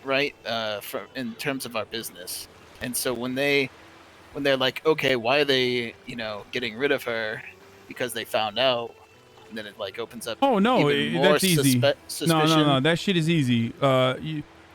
right? From in terms of our business, and so when they're like, okay, why are they, getting rid of her because they found out, and then it like opens up Oh no, even more that's easy. No, suspicion. that shit is easy.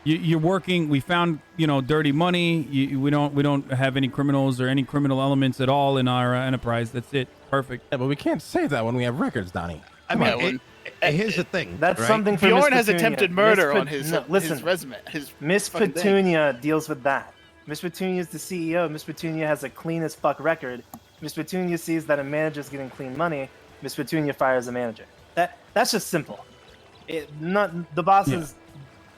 You're working. We found dirty money. We don't have any criminals or any criminal elements at all in our enterprise. That's it. Perfect. Yeah, but we can't say that when we have records, Donnie. I Yeah, mean, here's the thing. That's right? something for Bjorn Miss has attempted murder on his listen, his resume. His Miss fucking thing. Petunia deals with that. Miss Petunia is the CEO. Miss Petunia has a clean as fuck record. Miss Petunia sees that a manager's getting clean money. Miss Petunia fires a manager. That's just simple. Not the bosses.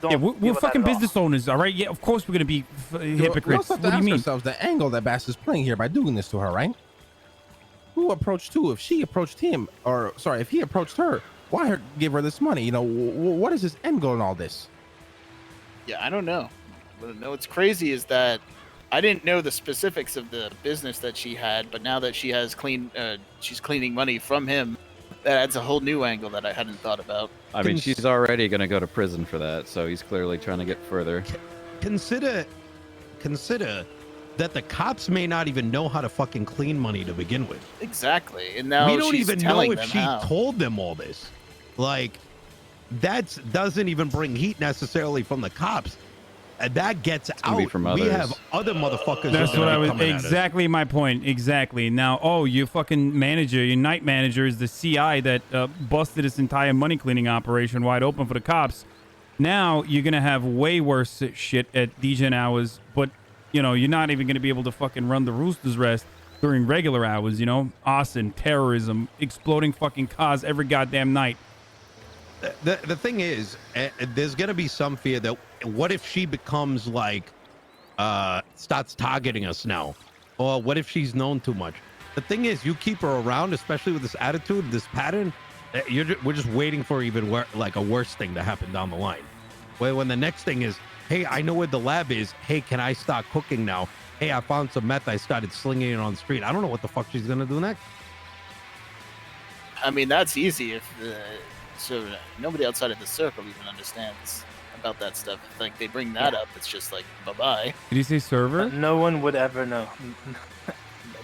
Don't Yeah, deal we're with fucking that at all. business owners, all right? Yeah, of course we're gonna be We hypocrites. also What have do to you ask mean? ourselves the angle that Bass is playing here by doing this to her, right? Who approached who? If she approached him, or sorry, if he approached her, why give her this money? What is his end goal in all this? Yeah, I don't know. But no, what's crazy is that I didn't know the specifics of the business that she had, but now that she has she's cleaning money from him, that adds a whole new angle that I hadn't thought about. I mean, she's already going to go to prison for that, so he's clearly trying to get further. Consider that the cops may not even know how to fucking clean money to begin with. Exactly, and now We don't she's even know telling if them she how. told them all this. Like, that doesn't even bring heat necessarily from the cops. And that gets gonna be out. from We others. have other motherfuckers. That's that what are I was coming at us. exactly my point. Exactly. Now, your fucking manager, your night manager is the CI that busted this entire money cleaning operation wide open for the cops. Now you're gonna have way worse shit at degen hours, but you're not even gonna be able to fucking run the Rooster's Rest during regular hours. Arson, terrorism, exploding fucking cars every goddamn night. The thing is, there's gonna be some fear that what if she becomes like, starts targeting us now, or what if she's known too much? The thing is, you keep her around, especially with this attitude, this pattern. We're just waiting for even like a worse thing to happen down the line. When the next thing is, hey, I know where the lab is. Hey, can I start cooking now? Hey, I found some meth. I started slinging it on the street. I don't know what the fuck she's gonna do next. I mean, that's easy if so nobody outside of the circle even understands about that stuff. If, like, they bring that up, it's just like, bye-bye. Did he say server? No one would ever know.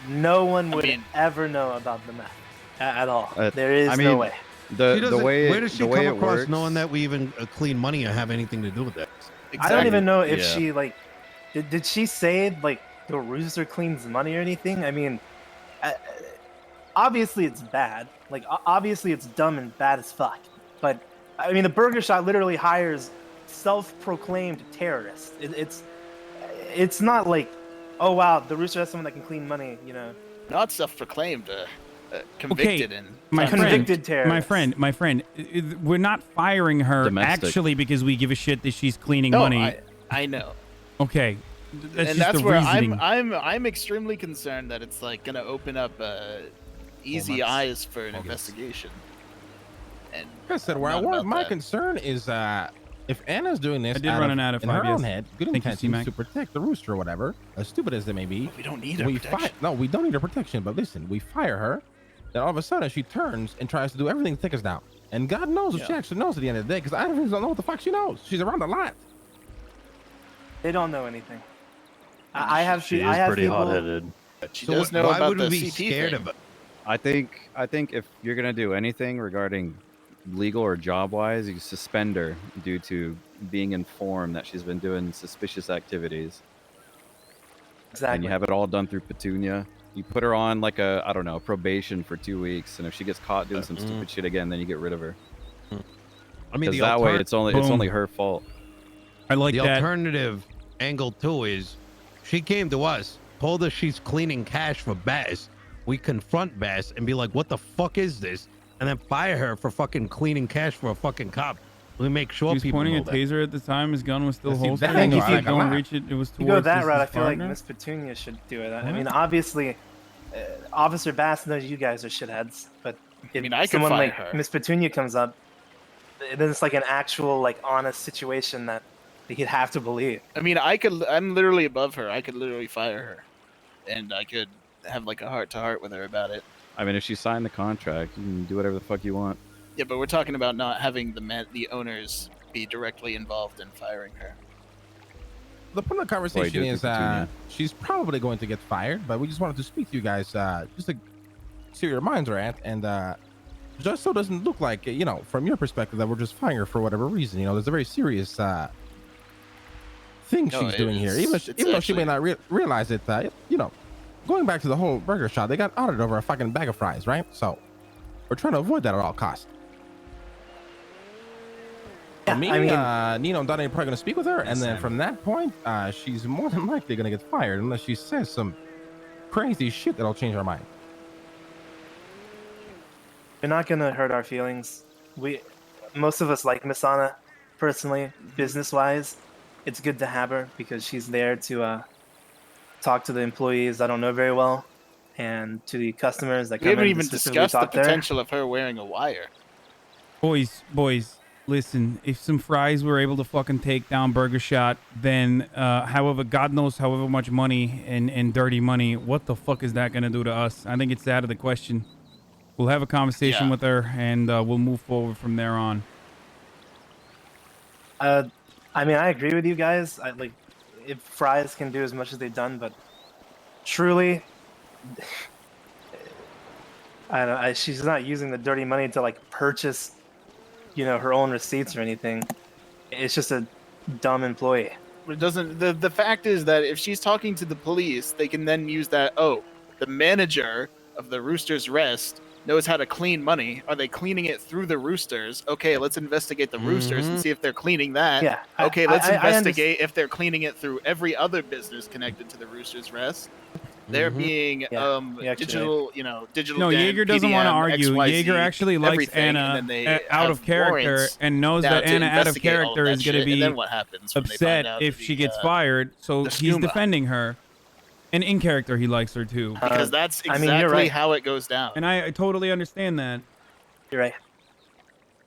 No one would I mean- ever know about the meth at all. Uh, There is I no mean, way. Where does she come across works, knowing that we even clean money or have anything to do with that? Exactly. I don't even know if Yeah. she like did she say like the rooster cleans money or anything? I mean, obviously it's bad. Like obviously it's dumb and bad as fuck. But I mean, the burger shop literally hires self-proclaimed terrorists. It's not like, oh wow, the rooster has someone that can clean money. Not self-proclaimed, convicted and my friend, Convicted terrorist. my friend, we're not firing her Domestic. actually because we give a shit that she's cleaning No, money. I know. Okay, that's And just that's the where reasoning. I'm extremely concerned that it's like gonna open up easy months. eyes for an August. investigation. And Like I said, I'm where not about my that. concern is if Anna's doing this, I did run an ad of in 5, her own yes. head, good Thank you, intentions C-Mac. to protect the rooster or whatever, as stupid as they may be. We don't need her protection. No, we don't need her protection. But listen, we fire her. Then all of a sudden she turns and tries to do everything to take us down. And God knows if she actually knows at the end of the day, because I don't know what the fuck she knows. She's around a lot. They don't know anything. I have She I is have pretty people, hot-headed. She So does know why about would the we be CP scared thing. of it? I think if you're gonna do anything regarding legal or job wise, you suspend her due to being informed that she's been doing suspicious activities, Exactly. and you have it all done through Petunia. You put her on like a probation for 2 weeks, and if she gets caught doing some stupid shit again, then you get rid of her. I mean, Because that way it's Boom. only her fault. I like the that. alternative angle too is she came to us, told us she's cleaning cash for Bass. We confront Bass and be like, "What the fuck is this?" And then fire her for fucking cleaning cash for a fucking cop. We make sure He was people pointing know a that. taser at the time. His gun was still That's the holstered. exact He angle was I like, like a don't lot. reach it. It was You towards go that his route, I feel like partner. Miss Petunia should do it. I What? mean, obviously, Officer Bass knows you guys are shitheads, but if mean, I could someone fire like her. Miss Petunia comes up, then it's like an actual, like, honest situation that he'd have to believe. I mean, I'm literally above her. I could literally fire her, and I could have like a heart-to-heart with her about it. I mean, if she signed the contract, you can do whatever the fuck you want. Yeah, but we're talking about not having the owners be directly involved in firing her. the point of the conversation do it is to Petunia. she's probably going to get fired, but we just wanted to speak to you guys just to see where your minds are at, and just so it doesn't look like, you know, from your perspective, that we're just firing her for whatever reason. You know, there's a very serious thing No, she's doing here. Even it's though she may actually- not realize it, you know, going back to the whole burger shop, they got audited over a fucking bag of fries, right? So we're trying to avoid that at all costs. Yeah, Me, I mean, Nino and Donnie are probably going to speak with her, and then Sam. from that point, she's more than likely going to get fired unless she says some crazy shit that'll change our mind. you're not gonna hurt our feelings. Most of us like Miss Anna, personally, business-wise. It's good to have her because she's there to talk to the employees I don't know very well, and to the customers that We come haven't in to even specifically discussed the talk to her. potential of her wearing a wire. Boys, listen, if some fries were able to fucking take down Burger Shot, then however, God knows however much money and dirty money, what the fuck is that going to do to us? I think it's out of the question. We'll have a conversation Yeah. with her, and we'll move forward from there on. I mean, I agree with you guys. Like, if fries can do as much as they've done, but truly, I don't know. She's not using the dirty money to like purchase, you know, her own receipts or anything. It's just a dumb employee. It doesn't. The fact is that if she's talking to the police, they can then use that. Oh, the manager of the Rooster's Rest knows how to clean money. Are they cleaning it through the Roosters? Okay, let's investigate the Roosters and see if they're cleaning that. Yeah. Okay, I- let's I investigate if they're cleaning it through every other business connected to the Roosters Rest. They're being Yeah, you're actually digital, digital. No, den, Jaeger doesn't want to PDM, argue. XYZ, Jaeger actually likes everything, and Anna then they out of have character warrants and knows now that to Anna out of investigate all character that is going to shit, be and then what happens when they find upset out if the, she gets fired. So the he's skooma. defending her. And in character, he likes her too. because that's I exactly mean, you're right. how it goes down. And I totally understand that. You're right.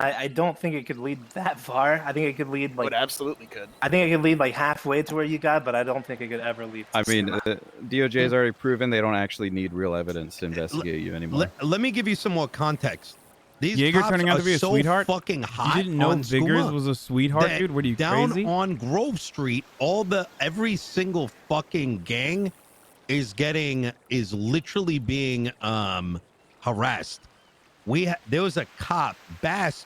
I don't think it could lead that far. I think it could lead like It absolutely could. I think it could lead like halfway to where you got, but I don't think it could ever lead. To I mean, skooma. DOJ has already proven they don't actually need real evidence to investigate you anymore. Let me give you some more context. These Jaeger cops turning out to are be a so sweetheart? fucking hot. You didn't know on Viggers skooma was a sweetheart, that dude? What are you, down crazy? on Grove Street, every single fucking gang is literally being harassed. There was a cop, Bass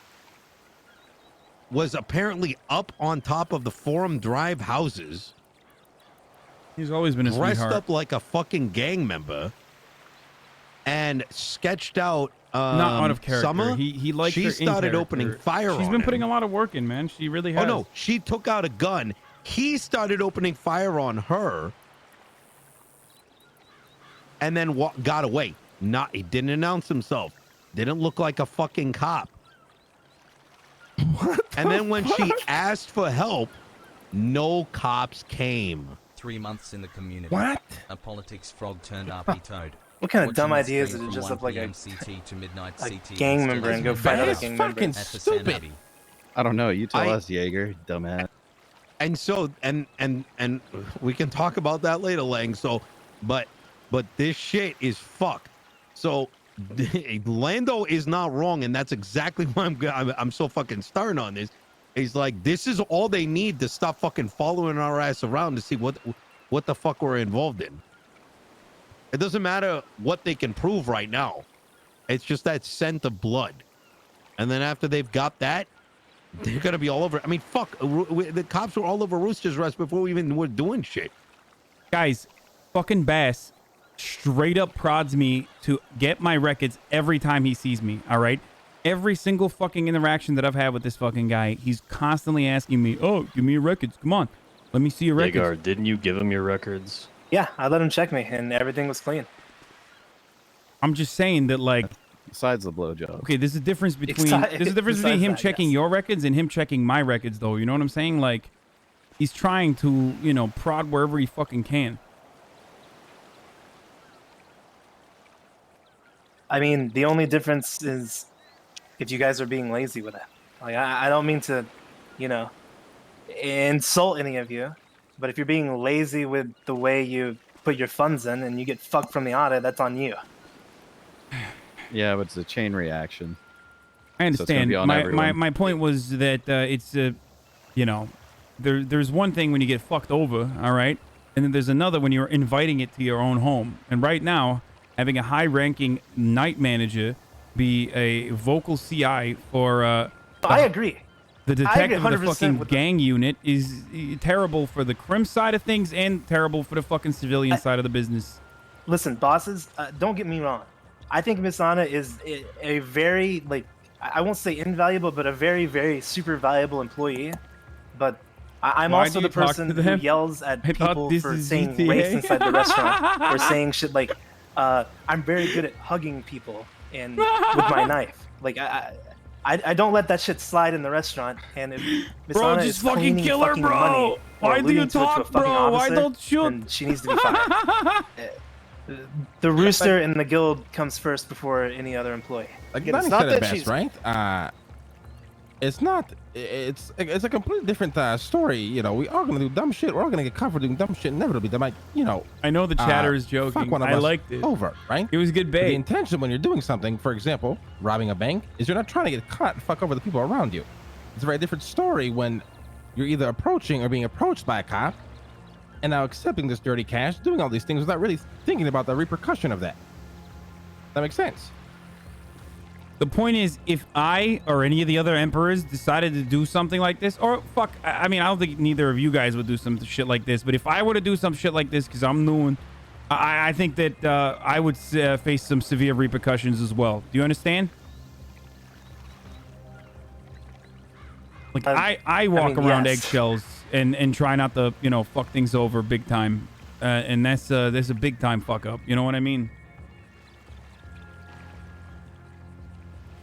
was apparently up on top of the Forum Drive houses, He's always been a dressed sweetheart. up like a fucking gang member, and sketched out Not out of character. Summer. He likes She her in started character. opening fire She's on been him. putting a lot of work in, man. She really has. Oh no, she took out a gun. He started opening fire on her, and then got away. He didn't announce himself. Didn't look like a fucking cop. And then when she asked for help, no cops came. 3 months in the community. What? A politics frog turned RP toad. What kind of Watching dumb the idea is stream it to from just 1 look like PM a CT to midnight a CT gang and member and still go fight has other That's gang fucking members? at stupid. Hasanabi. I don't know. You tell I- us, Jaeger, dumbass. And so and we can talk about that later, Lang. So, but this shit is fucked. So Lando is not wrong, and that's exactly why I'm so fucking starting on this. He's like, this is all they need to stop fucking following our ass around to see what the fuck we're involved in. It doesn't matter what they can prove right now. It's just that scent of blood. And then after they've got that, they're gonna be all over. I mean, fuck, the cops were all over Rooster's Rest before we even were doing shit. Guys, fucking Bass straight up prods me to get my records every time he sees me, all right? Every single fucking interaction that I've had with this fucking guy, he's constantly asking me, oh, give me your records. Come on. Let me see your records. Hagar, didn't you give him your records? Yeah, I let him check me, and everything was clean. I'm just saying that, like, Besides the blowjob. okay, there's a difference between Besides- there's a difference between besides him that, checking yes. your records and him checking my records, though. You know what I'm saying? Like, he's trying to, prod wherever he fucking can. I mean, the only difference is if you guys are being lazy with it. Like, I don't mean to, insult any of you, but if you're being lazy with the way you put your funds in and you get fucked from the audit, that's on you. Yeah, but it's a chain reaction. I So it's gonna understand. be on My everyone. point was that it's there's one thing when you get fucked over, all right, and then there's another when you're inviting it to your own home. And right now, having a high-ranking night manager be a vocal CI for I agree. the I agree detective of the 100% fucking with gang unit is terrible for the crim side of things and terrible for the fucking civilian side of the business. Listen, bosses, don't get me wrong. I think Miss Anna is a very, like, I won't say invaluable, but a very, very super valuable employee. But I'm Why also do the you talk person to who them? yells at I thought people this for is saying GTA. race inside the restaurant or saying shit like, I'm very good at hugging people and with my knife. Like, I don't let that shit slide in the restaurant. And if Miss Bro, Anna just is fucking cleaning kill her, fucking bro. money or Why do you alluding to it to a talk, fucking bro? Why officer, don't you? then she needs to be fired. The rooster and the guild comes first before any other employee. Like Again, Donnie it's not said it that best, she's- right? It's not. It's a completely different story. You know, we are gonna do dumb shit. We're all gonna get covered doing dumb shit. Inevitably, they might, I know the chatter is fuck joking. one of I us liked it. over, right? It was good But the bait. intention when you're doing something, for example, robbing a bank, is you're not trying to get caught and fuck over the people around you. It's a very different story when you're either approaching or being approached by a cop and now accepting this dirty cash, doing all these things without really thinking about the repercussion of that. That makes sense. The point is, if I or any of the other emperors decided to do something like this, or fuck, I mean, I don't think neither of you guys would do some shit like this, but if I were to do some shit like this because I'm new, I think that I would face some severe repercussions as well. Do you understand? Like I walk around yes. eggshells and try not to, fuck things over big time, and that's a big time fuck up. You know what I mean?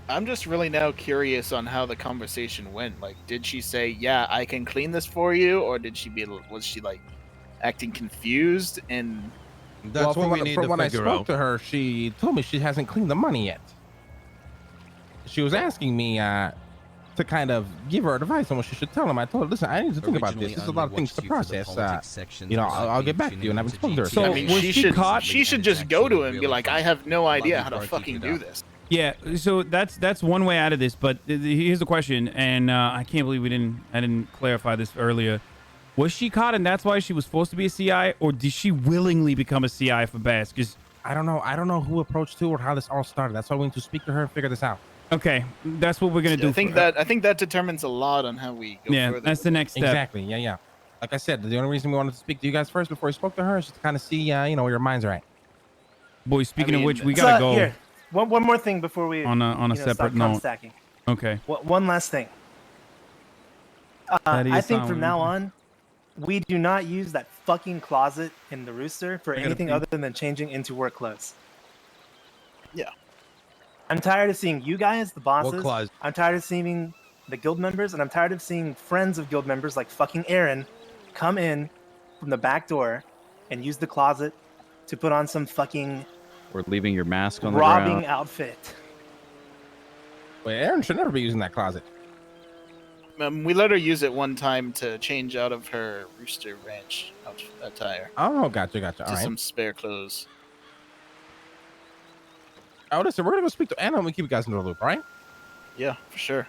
I'm just really now curious on how the conversation went. Like, did she say, "Yeah, I can clean this for you," or was she like acting confused? And That's what we need from to when I figure spoke out. to her, she told me she hasn't cleaned the money yet. She was asking me to kind of give her advice on what she should tell him. I told her, listen, I need to think about this. There's a lot of things to process. I'll get back to you, and I haven't spoken to her. So, I mean, was she she should caught? she should just go to him and be like, "I have no idea how to fucking do this." Yeah, so that's one way out of this. But here's the question, and I can't believe I didn't clarify this earlier. Was she caught, and that's why she was supposed to be a CI, or did she willingly become a CI for Bass? Because I don't know. I don't know who approached who or how this all started. That's why we need to speak to her and figure this out. okay, that's what we're gonna do. I think that determines a lot on how we go yeah, further. that's the next step. Exactly. Yeah. Like I said, the only reason we wanted to speak to you guys first before we spoke to her is just to kind of see, where your minds are at. Boys, speaking of mean, which, we So, gotta go Here, one more thing before we on a stop separate note. stacking. Okay. One last thing. That is I think sound- from now on, we do not use that fucking closet in the Rooster for gotta anything pee. other than changing into work clothes. Yeah. I'm tired of seeing you guys, the bosses. closet? I'm tired of seeing the guild members, and I'm tired of seeing friends of guild members like fucking Aaron come in from the back door and use the closet to put on some fucking Or leaving your mask on the robbing ground. outfit. Well, Aaron should never be using that closet. We let her use it one time to change out of her Rooster Ranch attire Oh, gotcha. All to right. some spare clothes. Oh, listen, we're going to go speak to Anna and we keep you guys in the loop, all right? Yeah, for sure.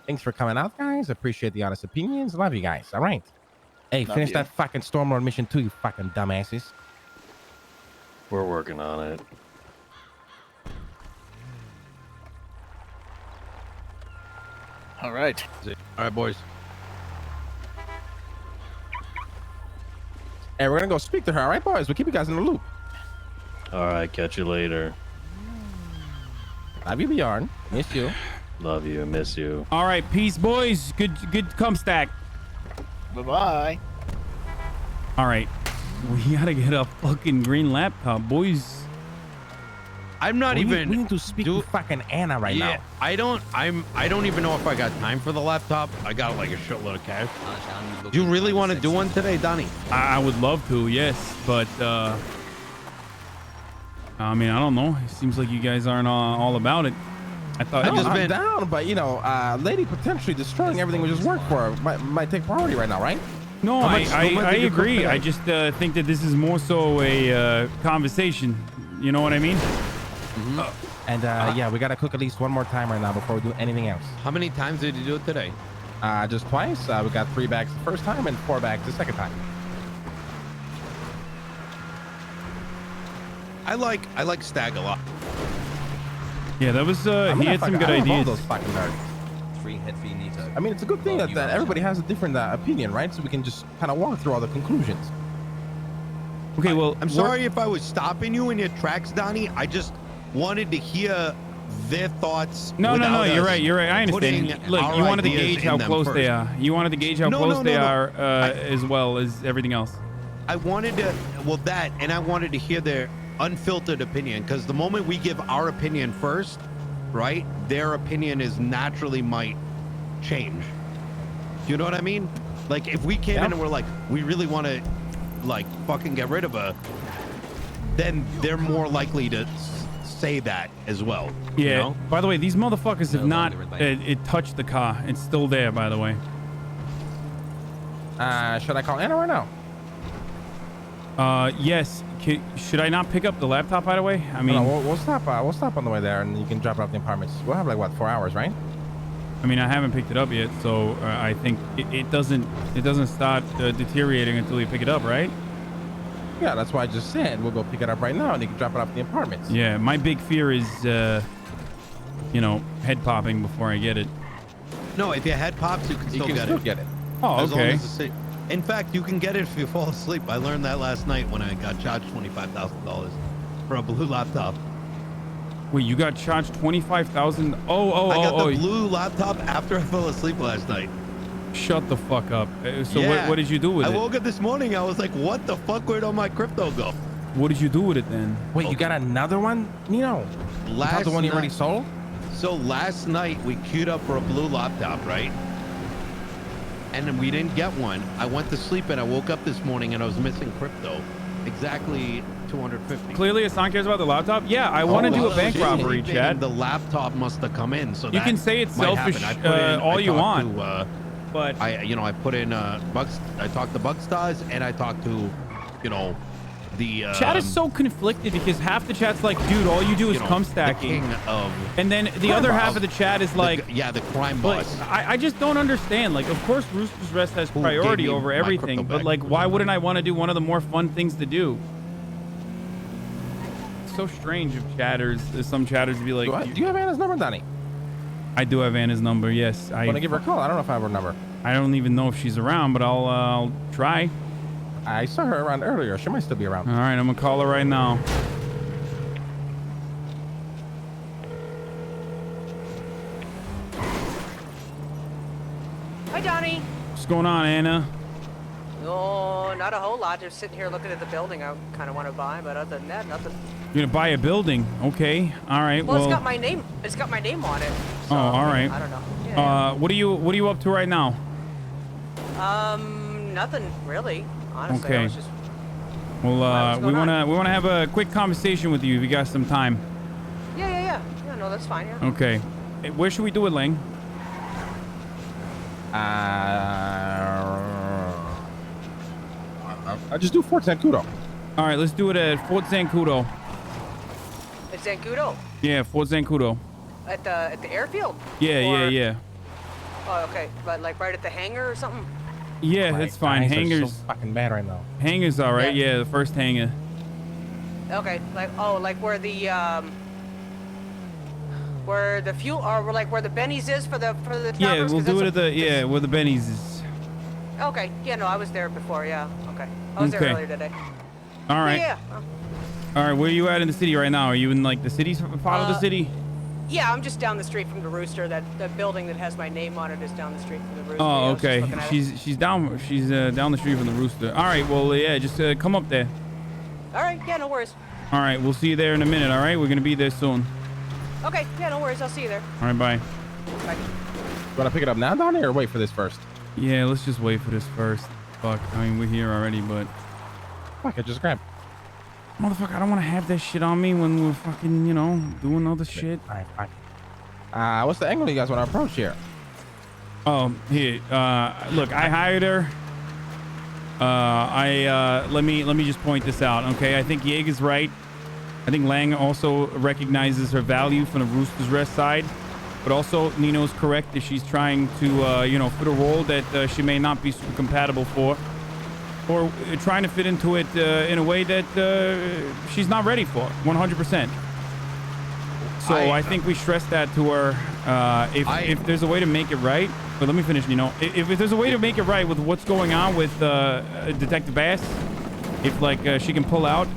Thanks for coming out, guys. Appreciate the honest opinions. Love you guys, all right? Hey, Love finish you. that fucking Stormlord mission too, you fucking dumbasses. We're working on it. All right. All right, boys. Hey, we're going to go speak to her, all right, boys? We'll keep you guys in the loop. All right, catch you later. Love you, Bjorn. Miss you. Love you. Miss you. All right, peace, boys. Good come stack. Bye bye. All right, we gotta get a fucking green laptop, boys. I'm not we even. need to speak do- to fucking Anna right yeah, now. I don't even know if I got time for the laptop. I got like a shitload of cash. Do you really want to do one today, Donnie? I would love to, yes, but I mean, I don't know. It seems like you guys aren't all about it. I thought I just I'm been- down, but lady potentially destroying everything we just worked for might take priority right now, right? no, How I much did you cook agree. today? I just think that this is more so a conversation. You know what I mean? And yeah, we gotta cook at least one more time right now before we do anything else. How many times did you do it today? Just twice. We got 3 bags the first time and 4 bags the second time. I like Stag a lot. Yeah, that was I'm he gonna had some fuck- good I love all ideas. those fucking nerds. 3 head finito. I mean, it's a good thing that everybody has a different opinion, right? So we can just kind of walk through all the conclusions. Okay, well, I'm sorry if I was stopping you in your tracks, Donnie. I just wanted to hear their thoughts. No, without you're us right. You're right. I understand. putting Look, our you wanted to ideas gauge in how them close they first. are. You wanted to gauge how No, close no, they no, no. are as well as everything else. I wanted to, and I wanted to hear their unfiltered opinion, because the moment we give our opinion first, right, their opinion is naturally might change. Do you know what I mean? Like, if we came in and we're like, we really want to, like, fucking get rid of her, then they're more likely to say that as well. Yeah. You know? By the way, these motherfuckers have No not longer related. it touched the car. It's still there, by the way. Should I call Anna right now? Yes. Should I not pick up the laptop, by the way? I mean, No, we'll stop. We'll stop on the way there, and you can drop it off the apartments. We'll have like what, 4 hours, right? I mean, I haven't picked it up yet, so I think it doesn't start deteriorating until you pick it up, right? Yeah, that's why I just said we'll go pick it up right now, and you can drop it off the apartments. Yeah. My big fear is, you know, head popping before I get it. No, if your head pops, you can You still can get still it. get it. Oh, As long okay. as it's in fact, you can get it if you fall asleep. I learned that last night when I got charged $25,000 for a blue laptop. Wait, you got charged 25,000? I got the blue laptop after I fell asleep last night. Shut the fuck up. So Yeah. what did you do with I it? woke up this morning. I was like, "What the fuck? Where'd all my crypto go?" What did you do with it then? Wait, you got another one, Nino? Last The one you night- already sold? So last night we queued up for a blue laptop, right? And then we didn't get one. I went to sleep and I woke up this morning and I was missing crypto. Exactly 250. Clearly, Hassan cares about the laptop. Yeah, I want to do a Well, bank I was robbery, sleeping Chad. and the laptop must have come in. So You that can say it's might selfish happen. I put in- all I you talked want, to, but I put in Bugs. I talked to Bugstars and I talked to, the chat is so conflicted because half the chat's like, dude, all you do is come the stacking, king of and then the other half of the chat is like, the crime but boss. I just don't understand. Like, of course, Rooster's Rest has Who priority gave me over my everything, crypto but back. like, why wouldn't I want to do one of the more fun things to do? It's so strange if some chatters be like, Do you have Anna's number, Donnie? I do have Anna's number. Yes, I want to give her a call. I don't know if I have her number. I don't even know if she's around, but I'll try. I saw her around earlier. She might still be around. All right, I'm gonna call her right now. Hi, Donnie. What's going on, Anna? Oh, not a whole lot. Just sitting here looking at the building I kind of want to buy, but other than that, nothing. You're gonna buy a building? Okay. All right. Well, it's got my name. It's got my name on it. So, Oh, all right. I don't know. Yeah, What are you up to right now? nothing really. Honestly, Okay. I was just. Well, what's we going wanna have a quick conversation with you if you got some time. Yeah. No, that's fine. Yeah. Okay. Where should we do it, Lang? I just do Fort Zancudo. All right, let's do it at Fort Zancudo. It's Zancudo Yeah, Fort Zancudo. at the airfield. Yeah. Oh, okay. But like right at the hangar or something. Yeah, that's fine. Eyes are Hangars, so fucking bad right now. hangars, all right. Yeah. Yeah, the first hangar. Okay. Like where the fuel or like where the Benny's is for the choppers. Yeah, we'll 'Cause do it that's at where the Benny's is. Okay. Yeah. No, I was there before. Yeah. Okay. I was Okay. there earlier today. All right. Yeah. All right, where are you at in the city right now? Are you in like the city part of the city? Yeah, I'm just down the street from the Rooster. That building that has my name on it is down the street from the Rooster. Oh, Yeah, I was just okay. looking at it. She's down the street from the Rooster. All right, well, yeah, just come up there. All right. Yeah. No worries. All right, we'll see you there in a minute. All right, we're gonna be there soon. Okay. Yeah. No worries. I'll see you there. All right, bye. Bye. You want to pick it up now, Donnie, or wait for this first? Yeah, let's just wait for this first. Fuck, I mean, we're here already, but Fuck, I just grabbed. motherfucker, I don't want to have that shit on me when we're fucking, doing other shit. All right, fine. What's the angle you guys want to approach here? Oh, here. Look, I hired her. Let me just point this out, okay? I think Yeg is right. I think Lang also recognizes her value from the Rooster's Rest side. But But also, Nino's correct that she's trying to, you know, fit a role that she may not be super compatible for, or trying to fit into it in a way that she's not ready for, 100%. So I think we stress that to her. If there's a way to make it right, but let me finish, Nino. If there's a way to make it right with what's going on with Detective Bass, if like she can pull out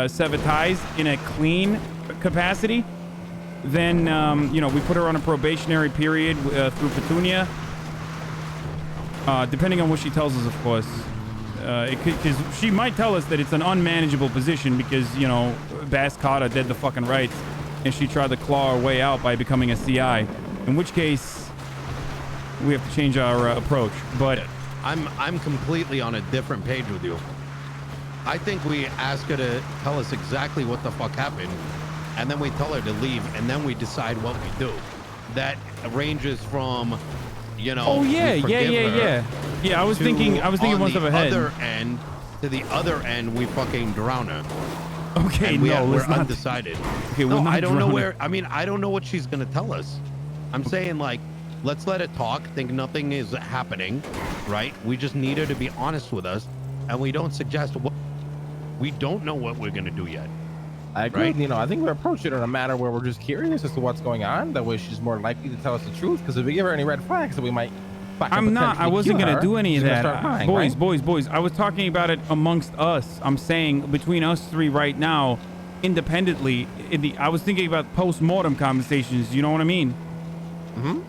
sever ties in a clean capacity, then you know, we put her on a probationary period through Petunia, depending on what she tells us, of course. Because she might tell us that it's an unmanageable position because, you know, Bass caught her dead the fucking rights, and she tried to claw her way out by becoming a CI, in which case we have to change our approach. But I'm completely on a different page with you. I think we ask her to tell us exactly what the fuck happened, and then we tell her to leave, and then we decide what we do. That ranges from, you know, oh yeah, yeah. I was thinking one step ahead. To the other end, we fucking drown her. Okay, we're not undecided. Okay, no, I don't know where. I mean, I don't know what she's gonna tell us. I'm saying, like, let's let it talk. Think nothing is happening, right? We just need her to be honest with us, and we don't suggest what. We don't know what we're gonna do yet. I agree. Right? You know, I think we approach it in a matter where we're just curious as to what's going on. That way, she's more likely to tell us the truth. Because if we give her any red flags, then we might. I wasn't gonna do any of that. Lying, boys. I was talking about it amongst us. I'm saying between us three right now, independently. I was thinking about post-mortem conversations. You know what I mean?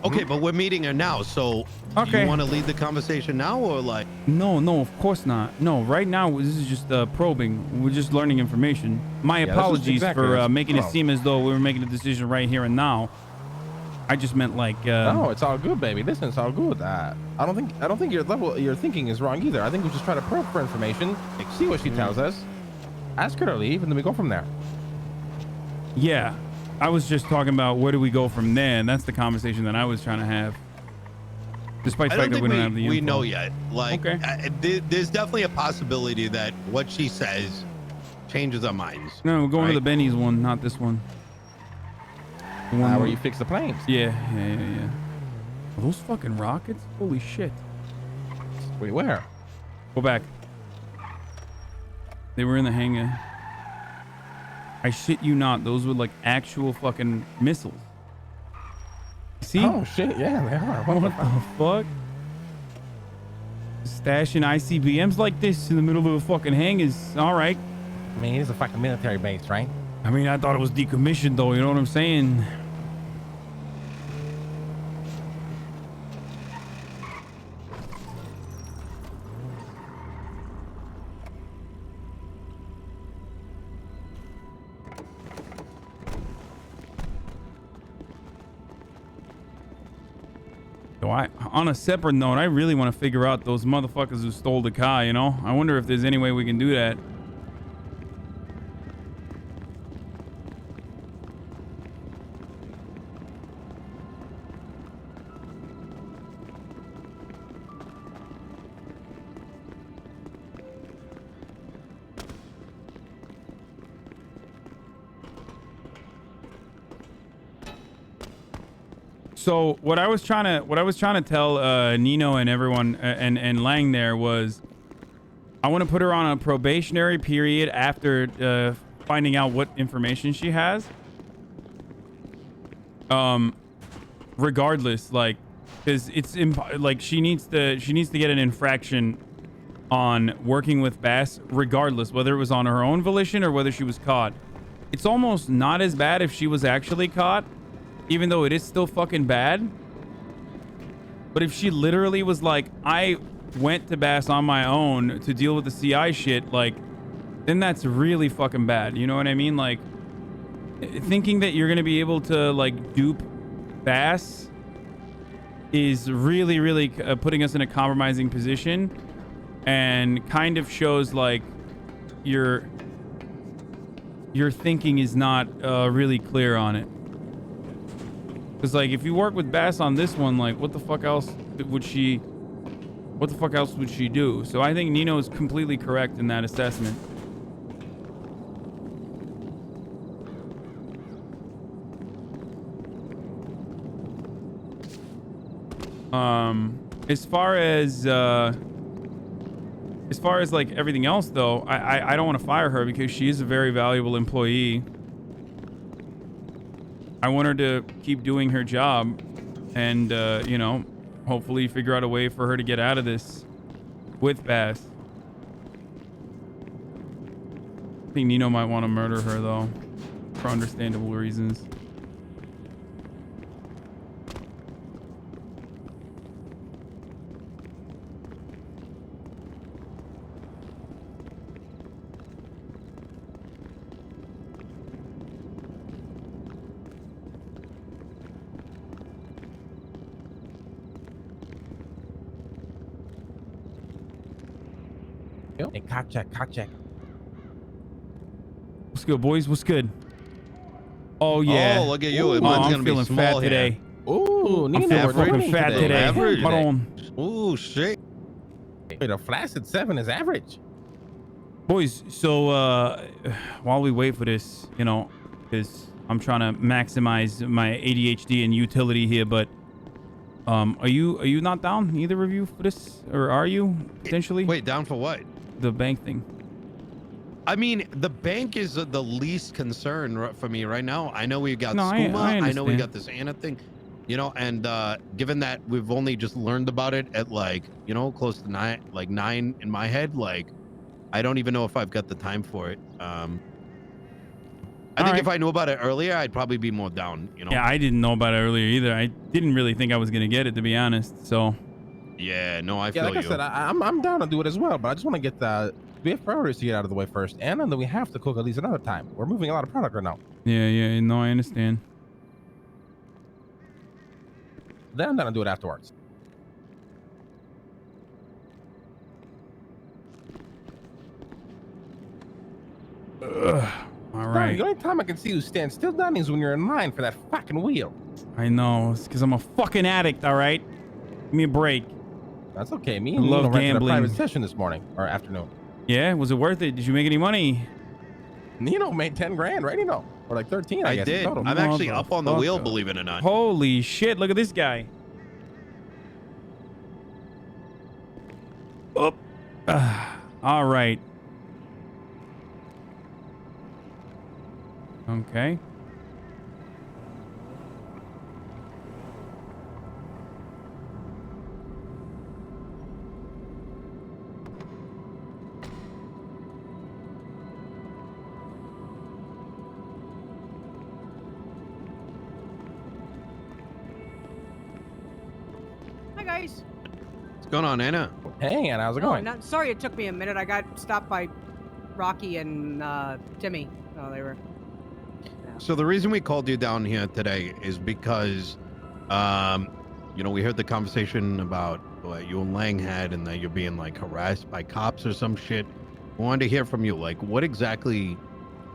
Okay, but we're meeting her now, so do you want to lead the conversation now, or like? No, of course not. No, right now this is just probing. We're just learning information. My apologies for making it seem as though we were making a decision right here and now. I just meant like. No, it's all good, baby. Listen, it's all good. I don't think your thinking is wrong either. I think we just try to probe for information, see what she tells us, ask her to leave, and then we go from there. Yeah. I was just talking about where do we go from there, and that's the conversation that I was trying to have. Despite the fact that we don't have the info. We know yet. Like, there's definitely a possibility that what she says changes our minds. No, we're going to the Benny's one, not this one. The one where you fix the planes. Yeah. Are those fucking rockets? Holy shit. Wait, where? Go back. They were in the hangar. I shit you not, those were like actual fucking missiles. See? Oh shit, yeah, they are. What the fuck? Stashing ICBMs like this in the middle of a fucking hangar is alright. I mean, it's a fucking military base, right? I mean, I thought it was decommissioned though, you know what I'm saying? On a separate note, I really want to figure out those motherfuckers who stole the car, you know? I wonder if there's any way we can do that. So what I was trying to tell Nino and everyone and Lang there was, I want to put her on a probationary period after finding out what information she has. Regardless, like, because it's like she needs to get an infraction on working with Bass, regardless whether it was on her own volition or whether she was caught. It's almost not as bad if she was actually caught, even though it is still fucking bad. But if she literally was like, I went to Bass on my own to deal with the CI shit, like, then that's really fucking bad. You know what I mean? Like, thinking that you're gonna be able to like dupe Bass is really putting us in a compromising position, and kind of shows like your thinking is not really clear on it. Because, like, if you work with Bass on this one, like, what the fuck else would she do? So I think Nino is completely correct in that assessment. As far as like everything else, though, I don't want to fire her because she is a very valuable employee. I want her to keep doing her job, and you know, hopefully figure out a way for her to get out of this with Bass. I think Nino might want to murder her though, for understandable reasons. Hey, cock check, cock check. What's good, boys? What's good? Oh yeah. Oh, look at you. Ooh, Mine's I'm gonna be feeling small fat here. today. Ooh, I'm Nino, feeling we're fucking winning fat today. Average Hold today. on. Ooh, shit. Wait, a flaccid 7 is average. Boys, so while we wait for this, you know, because I'm trying to maximize my ADHD and utility here, but are you not down, either of you, for this, or are you potentially? Wait, down for what? The bank thing. I mean, the bank is the least concern for me right now. I know we got No, I Skooma. I know we understand. got this Anna thing, you know, and given that we've only just learned about it at like, you know, close to 9 in my head, like, I don't even know if I've got the time for it. I think if I knew about it earlier, I'd probably be more down, you know? Yeah, I didn't know about it earlier either. I didn't really think I was gonna get it, to be honest. So. Yeah, no, I Yeah, feel like you. I said, I'm down to do it as well, but I just want to get we have priorities to get out of the way first, and then we have to cook at least another time. We're moving a lot of product right now. Yeah, no, I understand. Then I'm gonna do it afterwards. Ugh. All right. The only time I can see you stand still, Donnie, is when you're in line for that fucking wheel. I know. It's because I'm a fucking addict, all right? Give me a break. That's okay. Me I and love Nino rented a gambling. private session this morning or afternoon. Yeah, was it worth it? Did you make any money? Nino made 10 grand, right? Nino, or like 13. I guess, did. in total. I'm actually up on the wheel, Motherfucker. believe it or not. Holy shit, look at this guy. Up. All right. Okay. Hi guys. What's going on, Anna? Hey, Anna, how's it Oh, going? not, sorry it took me a minute. I got stopped by Rocky and Timmy. Oh, they were. So the reason we called you down here today is because, you know, we heard the conversation about what you and Lang had and that you're being like harassed by cops or some shit. We wanted to hear from you. Like, what exactly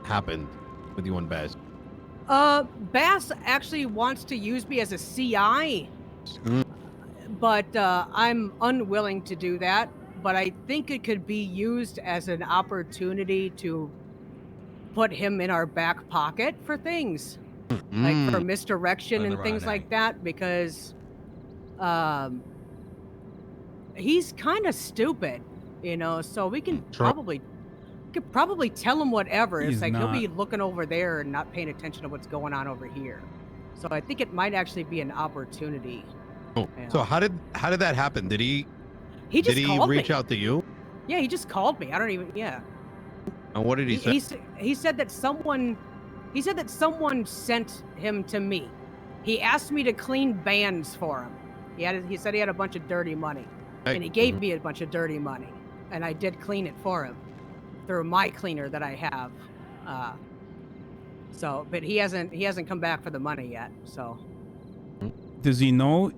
happened with you and Baz? Bass actually wants to use me as a CI, but I'm unwilling to do that. But I think it could be used as an opportunity to put him in our back pocket for things like for misdirection and things like that, because he's kind of stupid, you know, so we can probably tell him whatever. He's It's like not. he'll be looking over there and not paying attention to what's going on over here. So I think it might actually be an opportunity. Oh, Yeah. so how did that happen? Did he Just called reach me. out to you? Yeah, he just called me. I don't even. Yeah. And what did he say? He said that someone sent him to me. He asked me to clean bands for him. He said he had a bunch of dirty money, and he gave me a bunch of dirty money, and I did clean it for him through my cleaner that I have. But he hasn't come back for the money yet. So. Does he know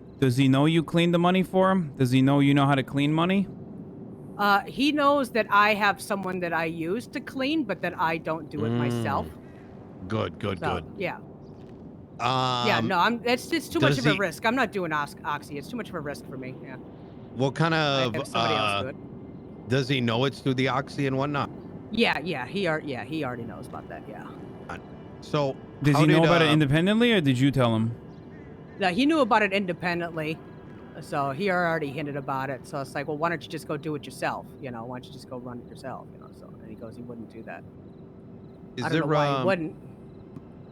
you cleaned the money for him? Does he know you know how to clean money? He knows that I have someone that I use to clean, but that I don't do it myself. Good. Yeah. No, it's too much of a risk. I'm not doing Oxy. It's too much of a risk for me. Yeah. What kind I of have somebody else do it. does he know it's through the Oxy and whatnot? Yeah, he already knows about that. Yeah. So Does he know about it independently, or did you tell him? Yeah, he knew about it independently. So he already hinted about it. So it's like, well, why don't you just go do it yourself? You know, why don't you just go run it yourself? You know, so and he goes, he wouldn't do that. Is I don't there know why he wouldn't.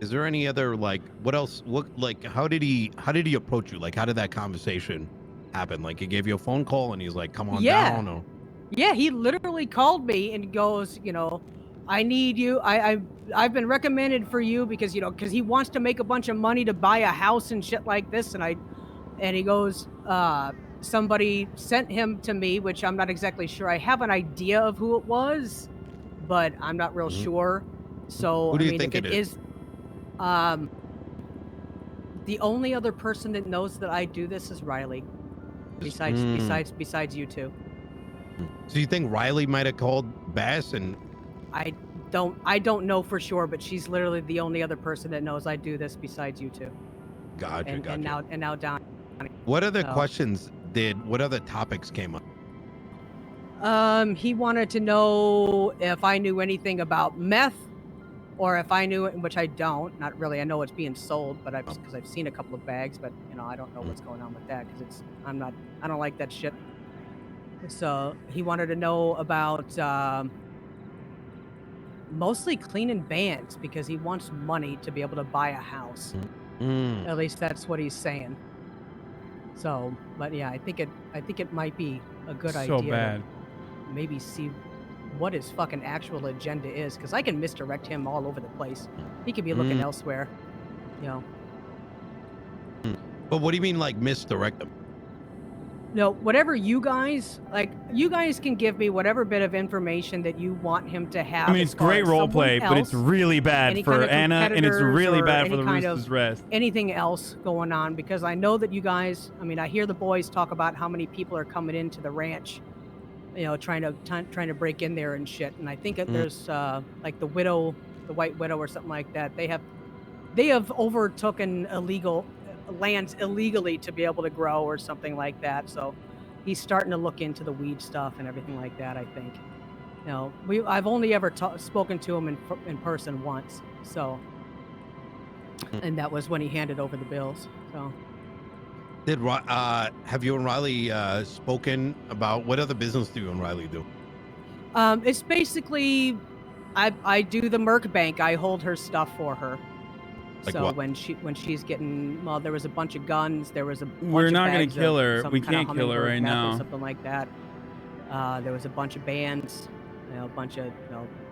is there any other like what else? What like how did he approach you? Like how did that conversation happen? Like he gave you a phone call and he's like, "Come on down," or Yeah, he literally called me and goes, you know, I need you. I've been recommended for you because because he wants to make a bunch of money to buy a house and shit like this. And he goes, somebody sent him to me, which I'm not exactly sure. I have an idea of who it was, but I'm not real sure. So who do I you mean, think if it it is, the only other person that knows that I do this is Riley. Besides you two. So you think Riley might have called Bass and I don't know for sure, but she's literally the only other person that knows I do this besides you two. gotcha. And now Don. What other questions what other topics came up? He wanted to know if I knew anything about meth, or if I knew it, which I don't. Not really. I know it's being sold, but because I've seen a couple of bags, but I don't know what's going on with that because I don't like that shit. So he wanted to know about mostly cleaning vans because he wants money to be able to buy a house. At least that's what he's saying. So, but yeah, I think it might be a good idea. So bad. To maybe see what his fucking actual agenda is, because I can misdirect him all over the place. He could be looking elsewhere. But what do you mean, like misdirect him? No, whatever you guys can give me whatever bit of information that you want him to have. I mean, it's great role play, but it's really bad for Anna, and it's really bad for the Rooster's Rest. Anything else going on? Because I know that you guys. I mean, I hear the boys talk about how many people are coming into the ranch, trying to break in there and shit. And I think that there's like the White Widow or something like that. They have overtaken lands illegally to be able to grow or something like that. So he's starting to look into the weed stuff and everything like that, I think. I've only ever spoken to him in person once. So, and that was when he handed over the bills. So have you and Riley spoken about what other business do you and Riley do? It's basically I do the Merc Bank. I hold her stuff for her. Like so what? when she's getting, there was a bunch of guns, there was a bunch We're of not gonna bags kill of her. some We kind of can't kill her hummingbird right meth or now. something like that. There was a bunch of bands, a bunch of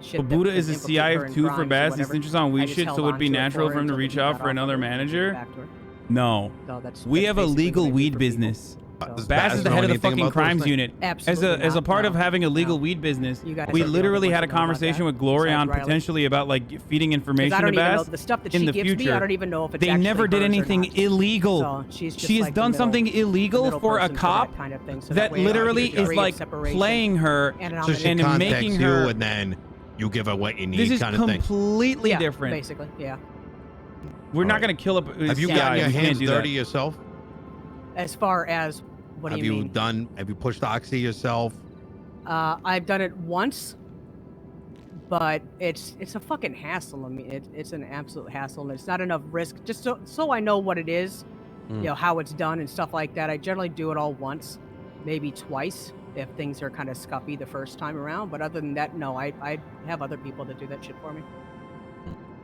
shit. But Buddha that is a implicate CI her of in 2 for crimes or Bass. He's whatever. interested on I weed just shit, held so it would on be to it natural her for him to until we reach got out for off another of it and manager. back to her. No. So that's We have a basically legal what I do weed for people. business. Does Bass is the know head of the anything fucking about those crimes things? unit. Absolutely As a not, part no. of having a legal No. weed business, You guys we are the literally only had a ones who know about conversation that, with Gloria besides on Riley. potentially about like feeding Because information I don't to even know Bass the stuff that in she the gives future. me. I don't even know if it's They actually never did hers or anything not. illegal. So she's just She has like the done something middle illegal for a person cop that kind of thing. So that way literally there's a is degree of like separation. playing her And So she and contacts making you, her. and then you give her what you need, This is kind of thing. completely Yeah, different. basically, yeah. We're not Alright. gonna kill a Have you CI. gotten your We can't hands do dirty that. yourself? As far as what do Have you you mean? have you pushed oxy yourself? I've done it once, but it's a fucking hassle. I mean, it's an absolute hassle, and it's not enough risk. Just so I know what it is, how it's done and stuff like that. I generally do it all once, maybe twice if things are kind of scuffy the first time around. But other than that, no, I have other people that do that shit for me.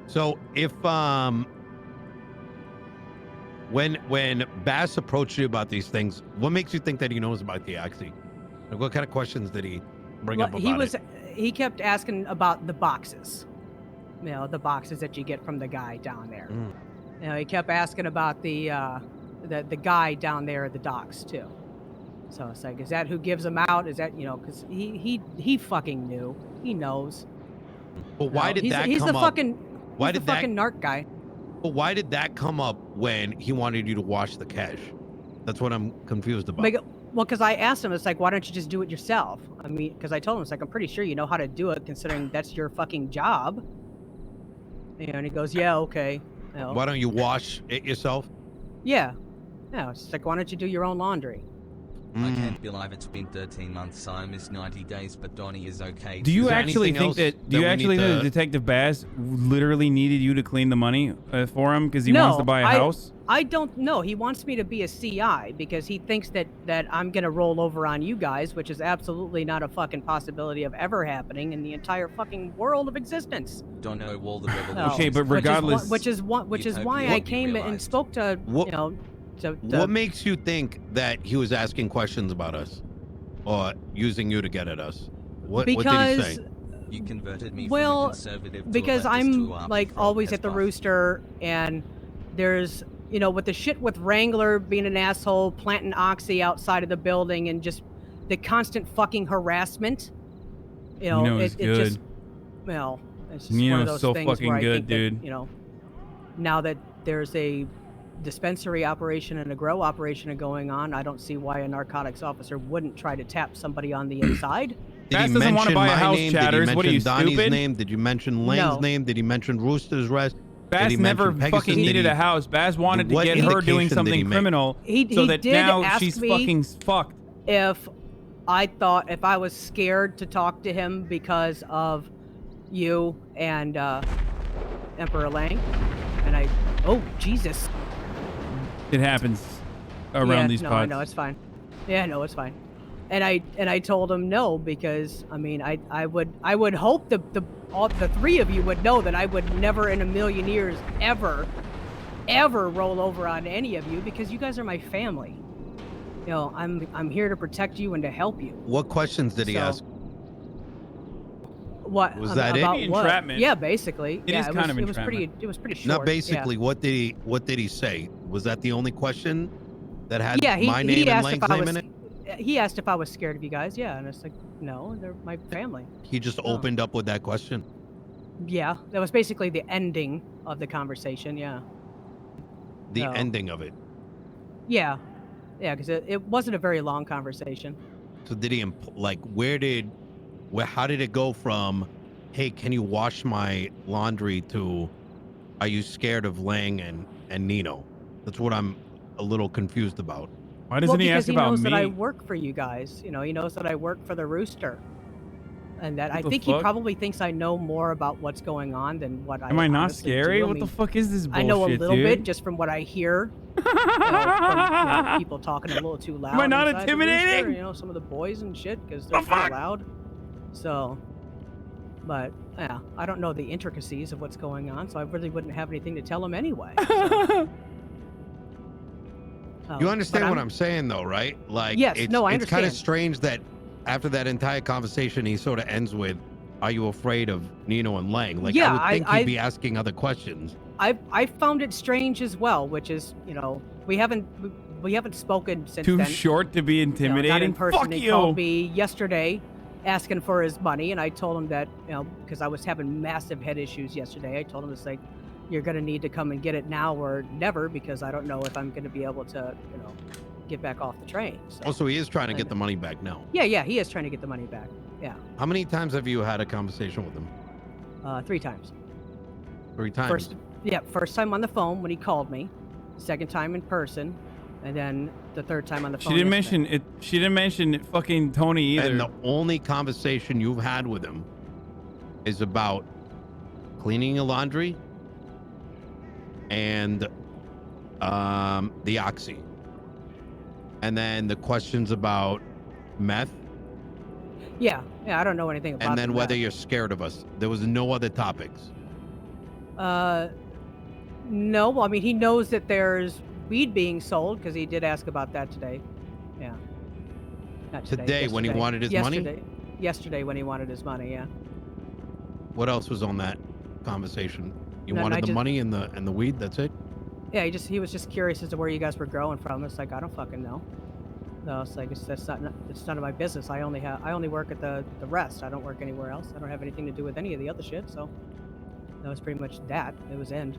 So if when Bass approached you about these things, what makes you think that he knows about the oxy? Like, what kind of questions did he bring up about it? He kept asking about the boxes, the boxes that you get from the guy down there. He kept asking about the guy down there at the docks too. So it's like, is that who gives them out? Is that because he fucking knew. He knows. But why did that he's come the up? fucking Why he's did the that? fucking narc guy? But why did that come up when he wanted you to wash the cash? That's what I'm confused about. Well, because I asked him, it's like, why don't you just do it yourself? I mean, because I told him, it's like, I'm pretty sure you know how to do it, considering that's your fucking job. And he goes, yeah, okay. Why don't you wash it yourself? Yeah. It's like, why don't you do your own laundry? I can't believe it's been 13 months. I missed 90 days, but Donnie is okay. Do you there actually anything think else that? Do you that we actually need think to- that Detective Bass literally needed you to clean the money for him because he wants to buy a house? I don't know. He wants me to be a CI because he thinks that I'm gonna roll over on you guys, which is absolutely not a fucking possibility of ever happening in the entire fucking world of existence. Don't know all the revolutions. Okay, but regardless- which is why Utopia I will be came and realized. spoke to What- you know. What makes you think that he was asking questions about us, or using you to get at us? What did he because say? You converted me from a well, conservative to because a leftist I'm to a like frog always has at the buff. rooster, and there's with the shit with Wrangler being an asshole, planting oxy outside of the building, and just the constant fucking harassment. Nino's it good. just it's just one Nino's of those so things fucking where I good, think dude. that, now that there's a dispensary operation and a grow operation going on, I don't see why a narcotics officer wouldn't try to tap somebody on the inside. Did Bass he doesn't wanna mention buy a my house, name? Chatters. Did he What are you, mention Donnie's stupid? name? Did you mention Lane's No. name? Did he mention Rooster's Rest? Did Bass he never mention Pegasus? fucking Did needed he- a house. Bass wanted to What get her doing indication did he something make? criminal He so that did now ask she's me fucking fucked. if I was scared to talk to him because of you and Emperor Lang, and oh Jesus, It happens around these no, pods. I know it's fine. Yeah, no, it's fine. And I told him no because I mean I would hope the three of you would know that I would never in a million years ever roll over on any of you because you guys are my family. I'm here to protect you and to help you. What questions did he So- ask? What Was that it? about Maybe what? entrapment. Yeah, basically. It is kind of it was pretty. entrapment. It was pretty short. Not yeah. basically. What did he say? Was that the only question that had Yeah, my name and asked Lang's if I name was. in it? He asked if I was scared of you guys. Yeah, and it's like, no, they're my family. He just Oh. opened up with that question. Yeah, that was basically the ending of the conversation. Yeah. The No. ending of it. Yeah, because it wasn't a very long conversation. So did he how did it go from, hey, can you wash my laundry, to, are you scared of Lang and Nino? That's what I'm a little confused about. Why doesn't he because ask about knows me? that I work for you guys. He knows that I work for the Rooster, and that What I the think fuck? he probably thinks I know more about what's going on than what I. Am I not honestly scary? do. I What the mean, fuck is this bullshit, I know a little dude? bit just from what I hear. From people talking a little too loud. Am I not inside the Rooster, intimidating? some of the boys and shit because The they're kind fuck? of loud. So, but yeah, I don't know the intricacies of what's going on, so I really wouldn't have anything to tell him anyway. So. You but understand what I'm saying, though, right? Like, Yes, it's, no, I it's kind of understand. strange that after that entire conversation, he sort of ends with, "Are you afraid of Nino and Lang?" Like, Yeah, I would think I- he'd be asking other questions. I found it strange as well, which is we haven't spoken since Too then. short to be Not in intimidating? person. Fuck He you. called me yesterday asking for his money, and I told him that because I was having massive head issues yesterday. I told him it's like, you're gonna need to come and get it now or never, because I don't know if I'm gonna be able to get back off the train. So, Also, he is trying to I get know. the money back now. yeah, he is trying to get the money back. Yeah, How many times have you had a conversation with him? 3 times. 3 times. First time on the phone when he called me, second time in person, and then the third time on the She phone. didn't yesterday. mention it. She didn't mention fucking Tony either. And the only conversation you've had with him is about cleaning your laundry and the oxy. And then the questions about meth, Yeah, I don't know anything about. and then the whether meth. you're scared of us. There was no other topics. No. Well, I mean, he knows that there's weed being sold because he did ask about that today. Yeah. Not Today, when he yesterday. wanted his money? Yesterday when he wanted his money, yeah. What else was on that conversation? You No, wanted I the just- money and the weed, that's it? Yeah, he was just curious as to where you guys were growing from. It's like, I don't fucking know. No, it's like it's none of my business. I only work at the rest. I don't work anywhere else. I don't have anything to do with any of the other shit. So that was pretty much that. It was end.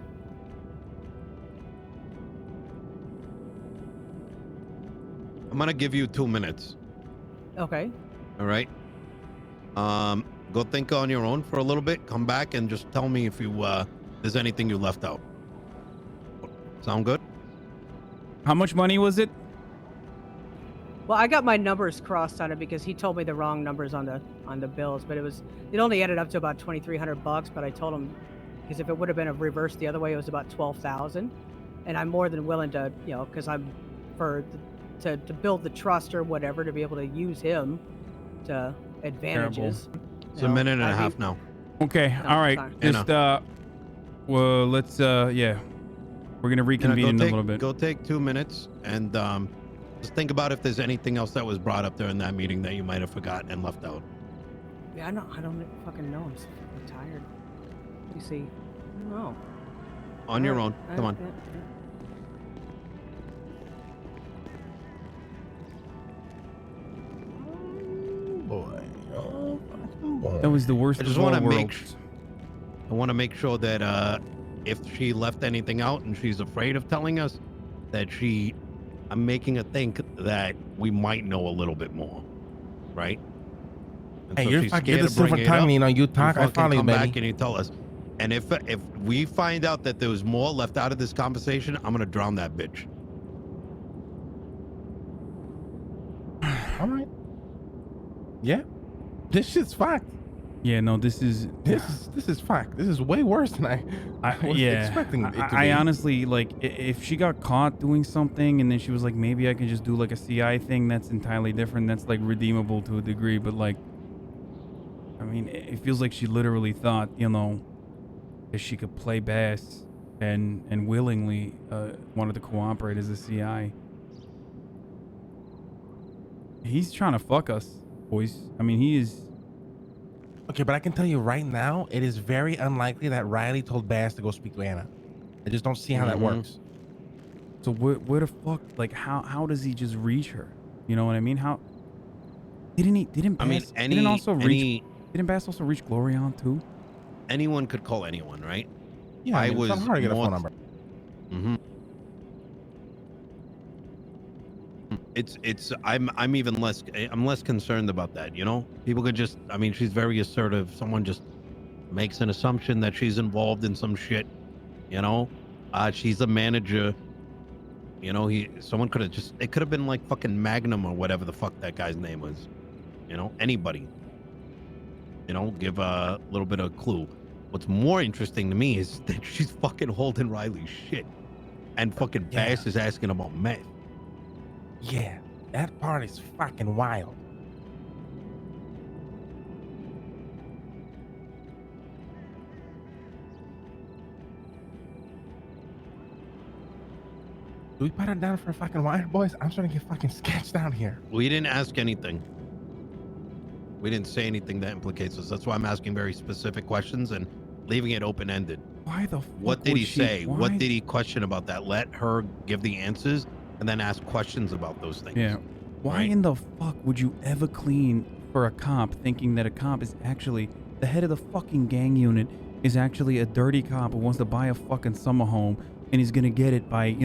I'm gonna give you 2 minutes. Okay. All right. Go think on your own for a little bit. Come back and just tell me if there's anything you left out. Sound good? How much money was it? Well, I got my numbers crossed on it because he told me the wrong numbers on the bills, but it only added up to about $2,300. But I told him because if it would have been a reverse the other way, it was about 12,000, and I'm more than willing to, because I'm to build the trust or whatever to be able to use him to advantages. It's a minute and a half now. Okay. All right. Just well, let's yeah. We're gonna reconvene in a little bit. Go take 2 minutes and just think about if there's anything else that was brought up during that meeting that you might have forgotten and left out. Yeah, I don't fucking know. I'm so fucking tired. Let me see. No. On your own. Come on. Boy. That was the worst. I just want to make sure that if she left anything out and she's afraid of telling us, that I'm making her think that we might know a little bit more, right? And Hey, so you're she's fucking scared the to bring silver it tongue. up. You talk. I fucking follow you, come baby. back and you tell us. And if we find out that there was more left out of this conversation, I'm gonna drown that bitch. All right. Yeah. This shit's fact. Yeah, no, this is fact. This is way worse than I was expecting it to I be. honestly, like, if she got caught doing something and then she was like, maybe I can just do like a CI thing, that's entirely different. That's like redeemable to a degree, but like, I mean, it feels like she literally thought, that she could play bass and willingly wanted to cooperate as a CI. He's trying to fuck us, boys. I mean, he is. Okay, but I can tell you right now, it is very unlikely that Riley told Bass to go speak to Anna. I just don't see how that works. So where the fuck, like, how does he just reach her? You know what I mean? How didn't Bass, didn't Bass also reach Glorion too? Anyone could call anyone, right? Yeah, I mean, it's not hard to get a phone number. Mm-hmm. I'm even less concerned about that, people could just, she's very assertive. Someone just makes an assumption that she's involved in some shit, she's a manager, someone could have it could have been like fucking Magnum or whatever the fuck that guy's name was, anybody, give a little bit of clue. What's more interesting to me is that she's fucking holding Riley's shit and fucking Bass is asking about meth. Yeah, that part is fucking wild. Do we put it down for a fucking wire, boys? I'm starting to get fucking sketched out here. We didn't ask anything. We didn't say anything that implicates us. That's why I'm asking very specific questions and leaving it open-ended. Why the fuck What did would he she- say? why- What did he question about that? Let her give the answers and then ask questions about those things. Yeah. Why in the fuck would you ever clean for a cop thinking that a cop is actually the head of the fucking gang unit is actually a dirty cop who wants to buy a fucking summer home and he's gonna get it by,